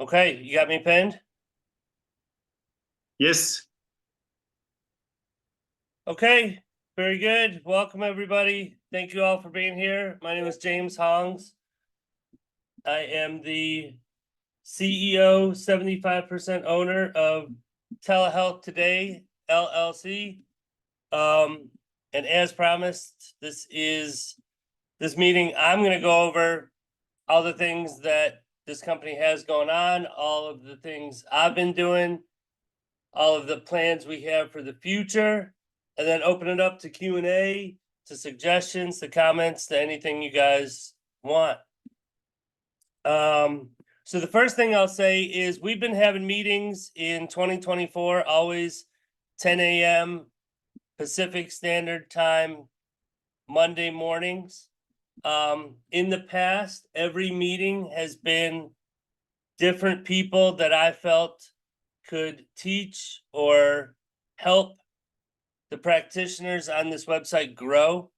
Okay, you got me pinned? Yes. Okay, very good. Welcome, everybody. Thank you all for being here. My name is James Haungs. I am the CEO, 75% owner of TeleHealth Today, LLC. And as promised, this meeting, I'm going to go over all the things that this company has going on, all of the things I've been doing, all of the plans we have for the future, and then open it up to Q&A, to suggestions, to comments, to anything you guys want. So the first thing I'll say is we've been having meetings in 2024, always 10 a.m. Pacific Standard Time, Monday mornings. In the past, every meeting has been different people that I felt could teach or help the practitioners on this website grow.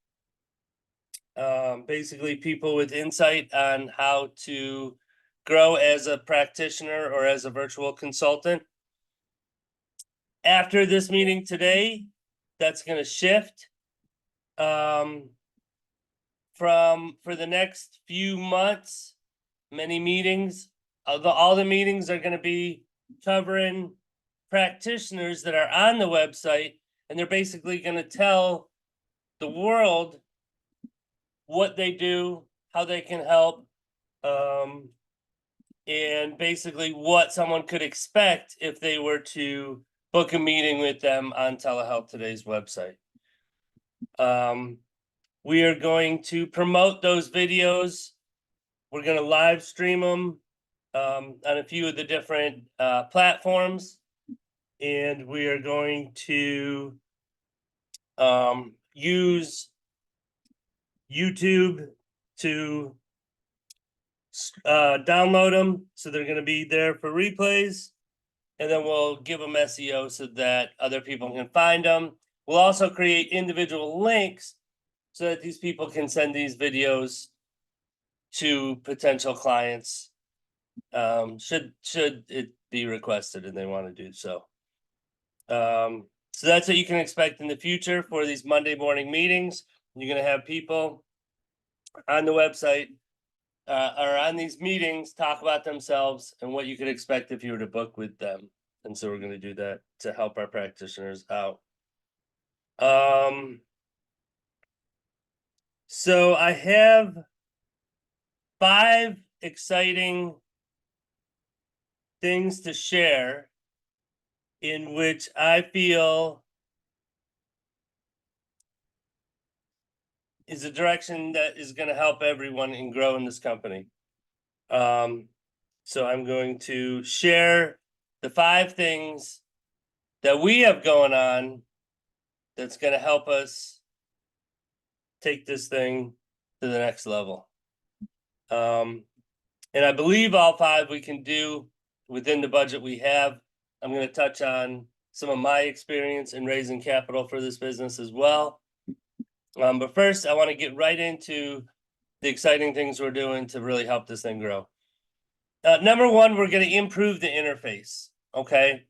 Basically, people with insight on how to grow as a practitioner or as a virtual consultant. After this meeting today, that's going to shift. For the next few months, many meetings, all the meetings are going to be covering practitioners that are on the website, and they're basically going to tell the world what they do, how they can help, and basically what someone could expect if they were to book a meeting with them on TeleHealth Today's website. We are going to promote those videos. We're going to live stream them on a few of the different platforms. And we are going to use YouTube to download them. So they're going to be there for replays. And then we'll give them SEO so that other people can find them. We'll also create individual links so that these people can send these videos to potential clients, should it be requested and they want to do so. So that's what you can expect in the future for these Monday morning meetings. You're going to have people on the website or on these meetings talk about themselves and what you could expect if you were to book with them. And so we're going to do that to help our practitioners out. So I have 5 exciting things to share in which I feel is a direction that is going to help everyone and grow in this company. So I'm going to share the 5 things that we have going on that's going to help us take this thing to the next level. And I believe all 5 we can do within the budget we have. I'm going to touch on some of my experience in raising capital for this business as well. But first, I want to get right into the exciting things we're doing to really help this thing grow. Number 1, we're going to improve the interface. Okay.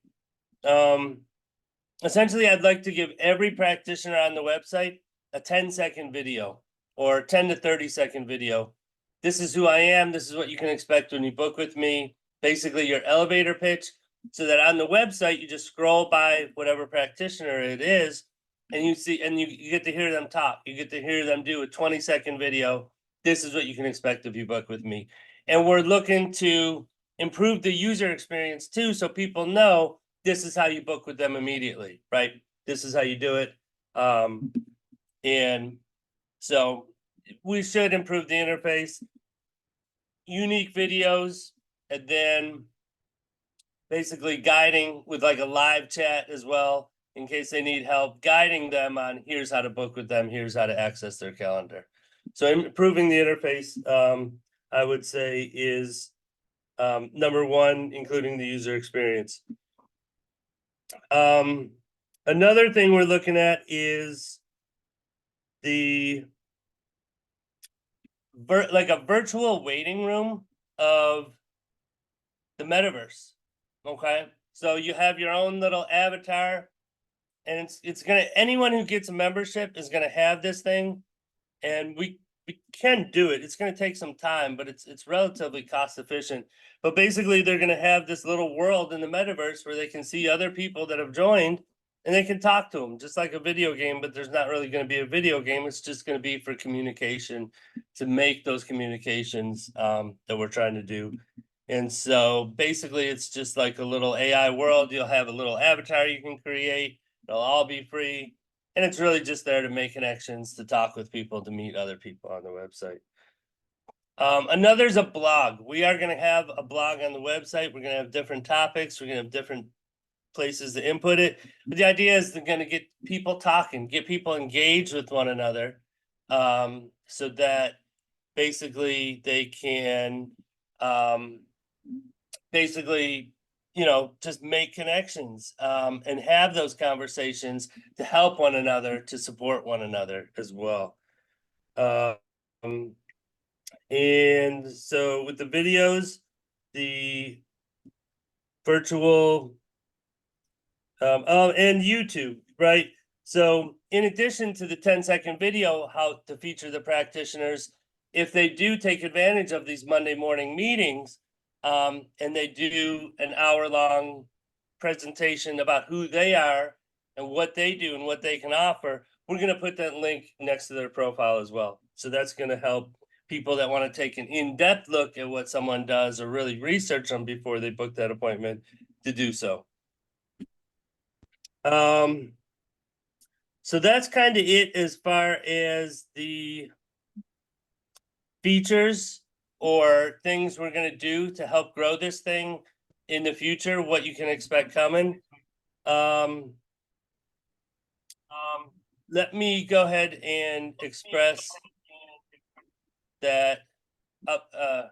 Essentially, I'd like to give every practitioner on the website a 10-second video or 10 to 30-second video. This is who I am. This is what you can expect when you book with me. Basically, your elevator pitch, so that on the website, you just scroll by whatever practitioner it is, and you see, and you get to hear them talk. You get to hear them do a 20-second video. This is what you can expect if you book with me. And we're looking to improve the user experience too, so people know this is how you book with them immediately, right? This is how you do it. And so we should improve the interface, unique videos, and then basically guiding with like a live chat as well, in case they need help, guiding them on here's how to book with them, here's how to access their calendar. So improving the interface, I would say, is number 1, including the user experience. Another thing we're looking at is like a virtual waiting room of the metaverse. Okay, so you have your own little avatar, and it's gonna, anyone who gets a membership is gonna have this thing, and we can do it. It's gonna take some time, but it's relatively cost efficient. But basically, they're gonna have this little world in the metaverse where they can see other people that have joined, and they can talk to them just like a video game. But there's not really going to be a video game. It's just going to be for communication, to make those communications that we're trying to do. And so basically, it's just like a little AI world. You'll have a little avatar you can create. It'll all be free. And it's really just there to make connections, to talk with people, to meet other people on the website. Another's a blog. We are going to have a blog on the website. We're going to have different topics. We're going to have different places to input it. But the idea is they're going to get people talking, get people engaged with one another, so that basically they can basically, just make connections, and have those conversations to help one another, to support one another as well. And so with the videos, the virtual and YouTube, right? So in addition to the 10-second video, how to feature the practitioners, if they do take advantage of these Monday morning meetings, and they do an hour-long presentation about who they are and what they do and what they can offer, we're going to put that link next to their profile as well. So that's going to help people that want to take an in-depth look at what someone does, or really research them before they book that appointment, to do so. So that's kind of it as far as the features or things we're going to do to help grow this thing in the future, what you can expect coming. Let me go ahead and express that I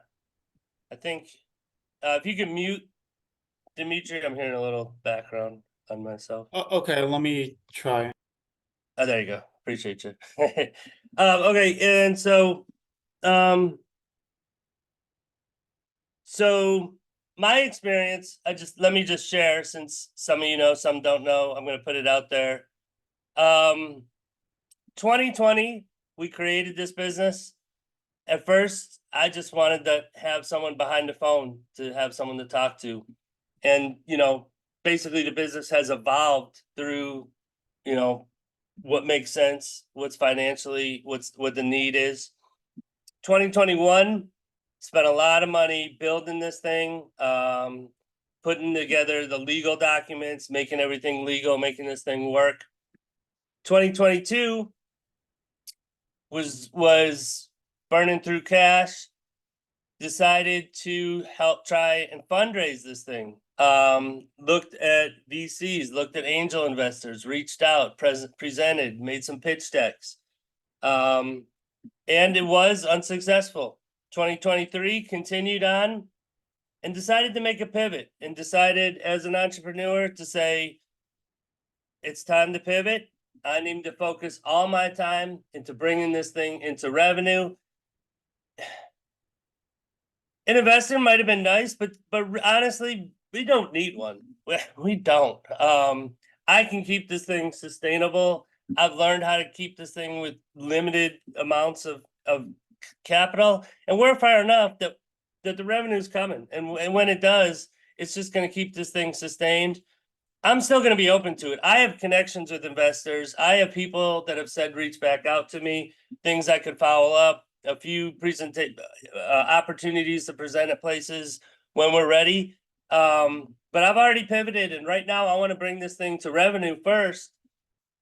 think if you can mute Dimitri, I'm hearing a little background on myself. Okay, let me try. Oh, there you go. Appreciate you. Okay, and so my experience, let me just share, since some of you know, some don't know. I'm going to put it out there. 2020, we created this business. At first, I just wanted to have someone behind the phone, to have someone to talk to. And, basically the business has evolved through, what makes sense, what's financially, what the need is. 2021, spent a lot of money building this thing, putting together the legal documents, making everything legal, making this thing work. 2022 was burning through cash, decided to help try and fundraise this thing. Looked at VCs, looked at angel investors, reached out, presented, made some pitch decks. And it was unsuccessful. 2023 continued on, and decided to make a pivot, and decided as an entrepreneur to say, it's time to pivot. I need to focus all my time into bringing this thing into revenue. An investor might have been nice, but honestly, we don't need one. We don't. I can keep this thing sustainable. I've learned how to keep this thing with limited amounts of capital, and we're far enough that the revenue's coming, and when it does, it's just going to keep this thing sustained. I'm still going to be open to it. I have connections with investors. I have people that have said reach back out to me, things I could follow up, a few opportunities to present at places when we're ready. But I've already pivoted, and right now I want to bring this thing to revenue first,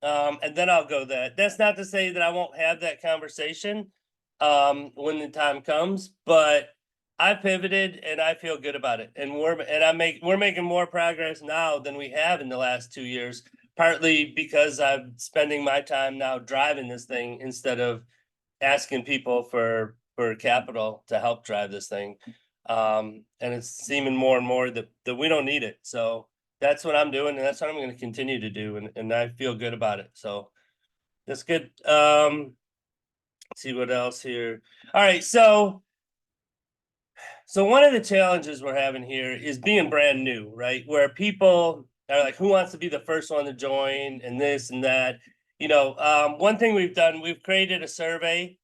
and then I'll go that. That's not to say that I won't have that conversation when the time comes, but I pivoted and I feel good about it. And we're making more progress now than we have in the last 2 years, partly because I'm spending my time now driving this thing instead of asking people for capital to help drive this thing. And it's seeming more and more that we don't need it. So that's what I'm doing, and that's what I'm going to continue to do, and I feel good about it. So that's good. Let's see what else here. All right, so So one of the challenges we're having here is being brand new, right? Where people are like, who wants to be the first one to join and this and that? One thing we've done, we've created a survey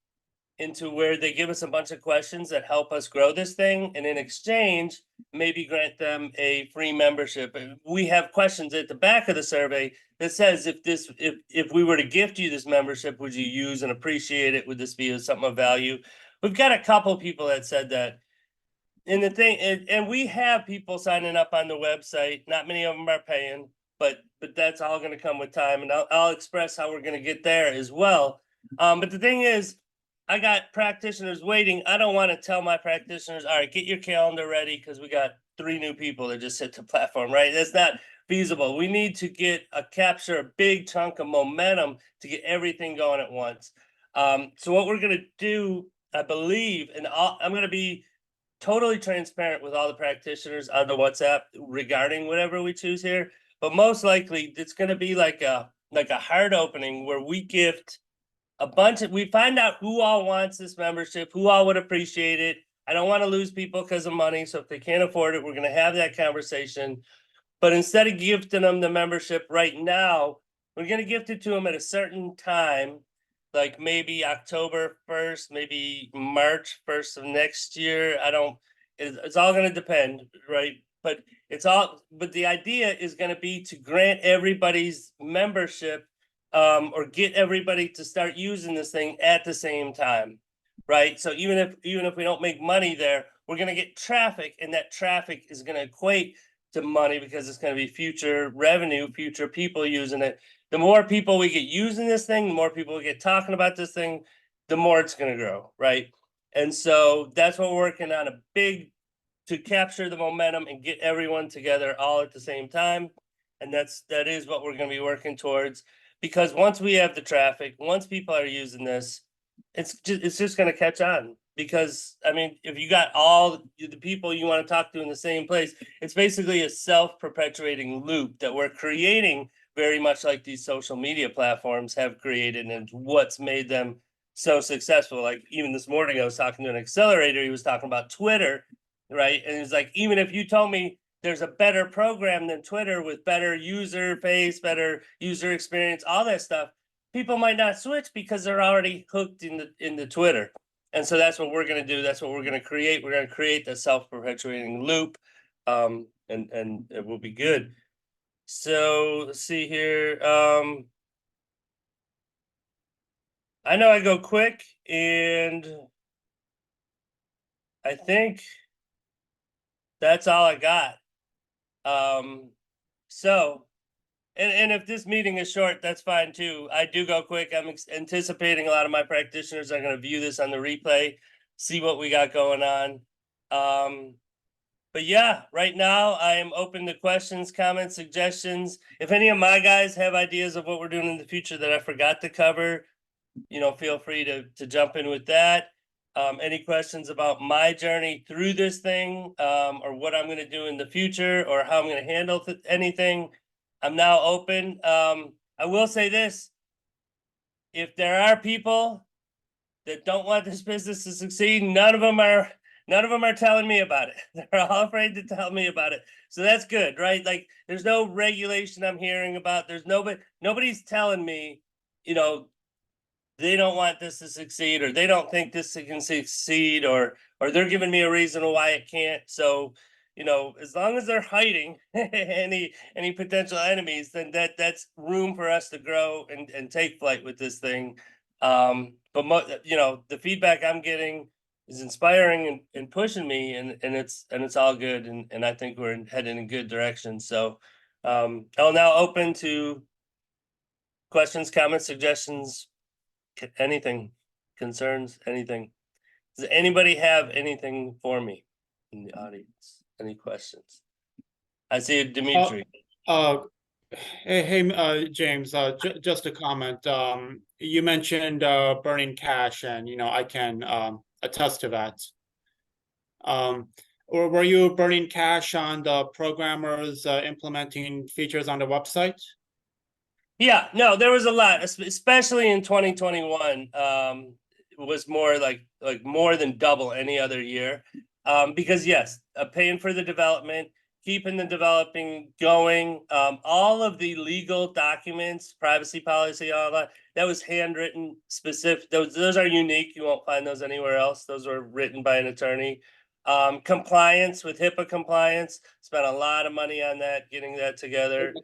into where they give us a bunch of questions that help us grow this thing. And in exchange, maybe grant them a free membership. We have questions at the back of the survey that says, if we were to gift you this membership, would you use and appreciate it? Would this be something of value? We've got a couple people that said that. And the thing, and we have people signing up on the website. Not many of them are paying, but that's all going to come with time, and I'll express how we're going to get there as well. But the thing is, I got practitioners waiting. I don't want to tell my practitioners, all right, get your calendar ready because we got 3 new people that just hit the platform, right? That's not feasible. We need to capture a big chunk of momentum to get everything going at once. So what we're going to do, I believe, and I'm going to be totally transparent with all the practitioners on the WhatsApp regarding whatever we choose here. But most likely it's going to be like a hard opening where we gift we find out who all wants this membership, who all would appreciate it. I don't want to lose people because of money. So if they can't afford it, we're going to have that conversation. But instead of gifting them the membership right now, we're going to gift it to them at a certain time, like maybe October 1st, maybe March 1st of next year. It's all going to depend, right? But the idea is going to be to grant everybody's membership, or get everybody to start using this thing at the same time, right? So even if we don't make money there, we're going to get traffic, and that traffic is going to equate to money because it's going to be future revenue, future people using it. The more people we get using this thing, the more people we get talking about this thing, the more it's going to grow, right? And so that's what we're working on, to capture the momentum and get everyone together all at the same time. And that is what we're going to be working towards, because once we have the traffic, once people are using this, it's just going to catch on. Because I mean, if you got all the people you want to talk to in the same place, it's basically a self-perpetuating loop that we're creating, very much like these social media platforms have created, and what's made them so successful. Like even this morning, I was talking to an accelerator. He was talking about Twitter, right? And it's like, even if you told me there's a better program than Twitter with better user face, better user experience, all that stuff, people might not switch because they're already hooked in the Twitter. And so that's what we're going to do. That's what we're going to create. We're going to create the self-perpetuating loop, and it will be good. So let's see here. I know I go quick, and I think that's all I got. So, and if this meeting is short, that's fine too. I do go quick. I'm anticipating a lot of my practitioners are going to view this on the replay, see what we got going on. But yeah, right now I am open to questions, comments, suggestions. If any of my guys have ideas of what we're doing in the future that I forgot to cover, feel free to jump in with that. Any questions about my journey through this thing, or what I'm going to do in the future, or how I'm going to handle anything, I'm now open. I will say this: if there are people that don't want this business to succeed, none of them are telling me about it. They're all afraid to tell me about it. So that's good, right? Like, there's no regulation I'm hearing about. There's nobody's telling me, they don't want this to succeed, or they don't think this can succeed, or they're giving me a reason why it can't. So, as long as they're hiding any potential enemies, then that's room for us to grow and take flight with this thing. But the feedback I'm getting is inspiring and pushing me, and it's all good, and I think we're heading in good direction. So I'll now open to questions, comments, suggestions, anything, concerns, anything. Does anybody have anything for me in the audience? Any questions? I see Dimitri. Hey, James, just a comment. You mentioned burning cash, and I can attest to that. Or were you burning cash on the programmers implementing features on the website? Yeah, no, there was a lot, especially in 2021. It was more like more than double any other year. Because yes, paying for the development, keeping the developing going, all of the legal documents, privacy policy, all that was handwritten specific. Those are unique. You won't find those anywhere else. Those were written by an attorney. Compliance with HIPAA compliance, spent a lot of money on that, getting that together.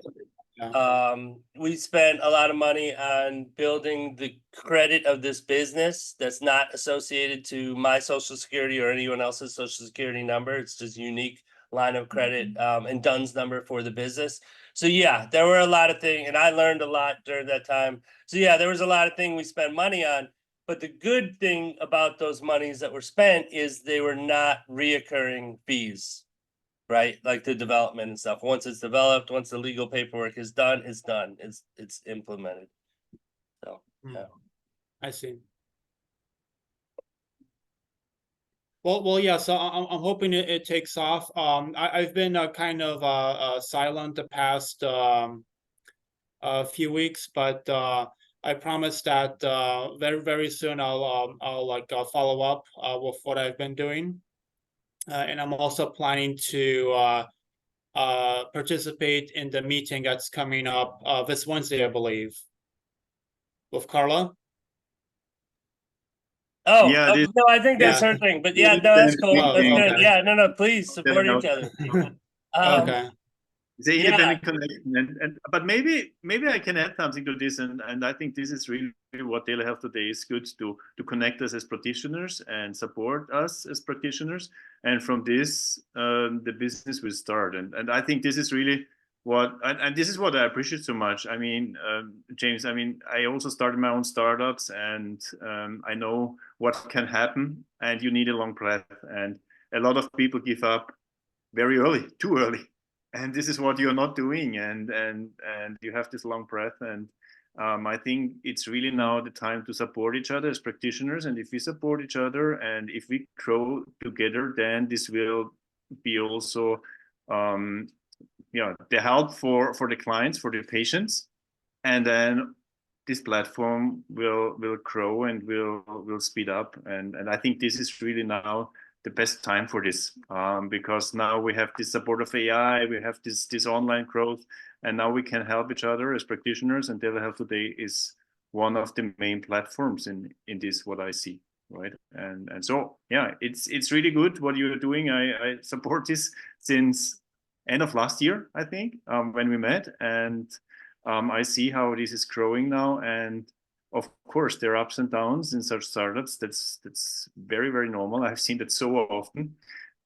We spent a lot of money on building the credit of this business that's not associated to my social security or anyone else's social security number. It's just unique line of credit and DUNS number for the business. So yeah, there were a lot of things, and I learned a lot during that time. So yeah, there was a lot of things we spent money on. But the good thing about those monies that were spent is they were not reoccurring fees, right? Like the development and stuff. Once it's developed, once the legal paperwork is done, it's done. It's implemented. So yeah. I see. Well, yeah. So I'm hoping it takes off. I've been kind of silent the past few weeks, but I promise that very soon I'll follow up with what I've been doing, and I'm also planning to participate in the meeting that's coming up this Wednesday, I believe, with Carla. Oh, Yeah, this no, I think that's Yeah. her thing. But yeah, no, that's cool. That's meeting. good. Okay. Yeah, no, please support each other. Okay. the Yeah. independent connection, and but maybe I can add something to this, and I think this is really what TeleHealth Today is good to connect us as practitioners and support us as practitioners, and from this the business will start, and I think this is really what, and this is what I appreciate so much. I mean, James, I mean, I also started my own startups, and I know what can happen, and you need a long breath, and a lot of people give up very early, too early, and this is what you're not doing, and you have this long breath, and I think it's really now the time to support each other as practitioners, and if we support each other and if we grow together, then this will be also the help for the clients, for the patients, and then this platform will grow and will speed up, and I think this is really now the best time for this, because now we have this support of AI, we have this online growth, and now we can help each other as practitioners, and TeleHealth Today is one of the main platforms in this, what I see, right? And so yeah, it's really good what you're doing. I support this since end of last year, I think, when we met, and I see how this is growing now, and of course there are ups and downs in such startups. That's very, very normal. I've seen that so often,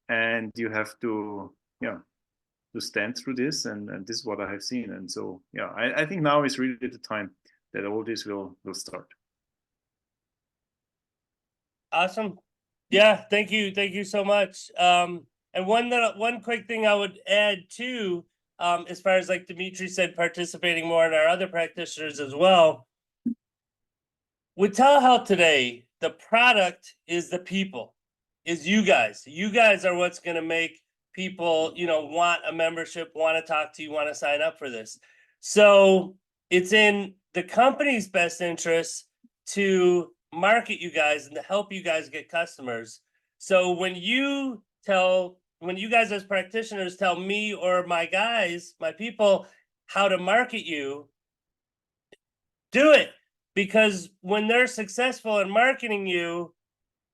and you have to to stand through this, and this is what I have seen. And so yeah, I think now is really the time that all this will start. Awesome. Yeah, thank you so much. And one quick thing I would add too, as far as like Dimitri said, participating more in our other practitioners as well. With TeleHealth Today, the product is the people, is you guys. You guys are what's going to make people, want a membership, want to talk to you, want to sign up for this. So it's in the company's best interest to market you guys and to help you guys get customers. So when you guys as practitioners tell me or my guys, my people, how to market you, do it. Because when they're successful in marketing you,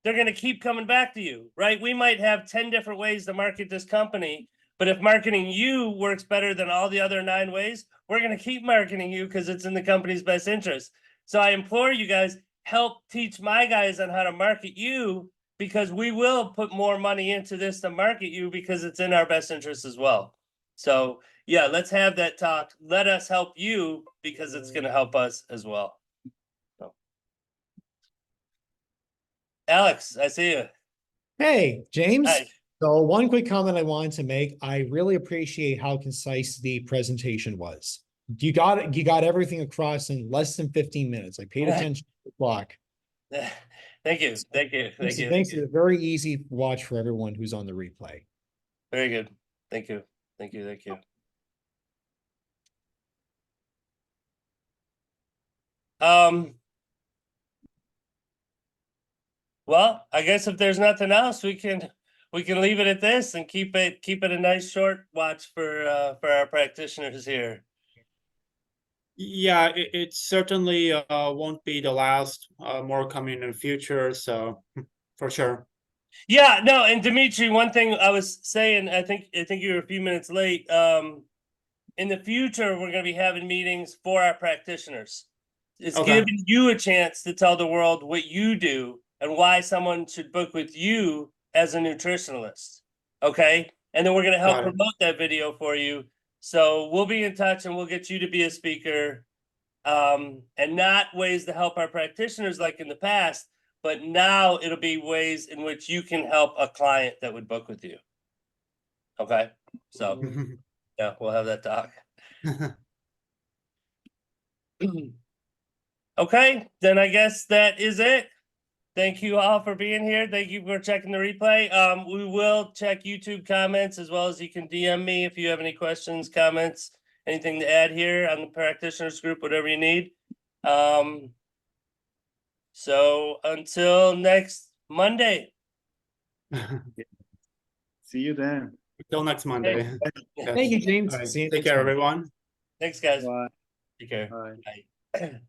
they're going to keep coming back to you, right? We might have 10 different ways to market this company, but if marketing you works better than all the other 9 ways, we're going to keep marketing you because it's in the company's best interest. So I implore you guys, help teach my guys on how to market you, because we will put more money into this to market you because it's in our best interest as well. So yeah, let's have that talk. Let us help you because it's going to help us as well. Alex, I see you. Hey, James. Hi. So one quick comment I wanted to make. I really appreciate how concise the presentation was. You got everything across in less than 15 minutes. I paid attention to the clock. Thank you. Thank you. Thank you. Thanks. It's a very easy watch for everyone who's on the replay. Very good. Thank you. Thank you. Thank you. Well, I guess if there's nothing else, we can we can leave it at this and keep it a nice short watch for our practitioners here. Yeah, it certainly won't be the last. More coming in the future, so for sure. Yeah, no, and Dimitri, one thing I was saying, I think you were a few minutes late. In the future, we're going to be having meetings for our practitioners. It's Okay. giving you a chance to tell the world what you do and why someone should book with you as a nutritionalist. Okay, and then we're going to help Got it. promote that video for you. So we'll be in touch and we'll get you to be a speaker. And not ways to help our practitioners like in the past, but now it'll be ways in which you can help a client that would book with you. Okay, so yeah, we'll have that talk. Okay, then I guess that is it. Thank you all for being here. Thank you for checking the replay. We will check YouTube comments as well as you can DM me if you have any questions, comments, anything to add here on the practitioners group, whatever you need. So until next Monday. See you then. Till next Monday. Yeah. Thank you, James. All right. See you Take next care, time. everyone. Thanks, guys. Bye. Take care. Bye. Bye.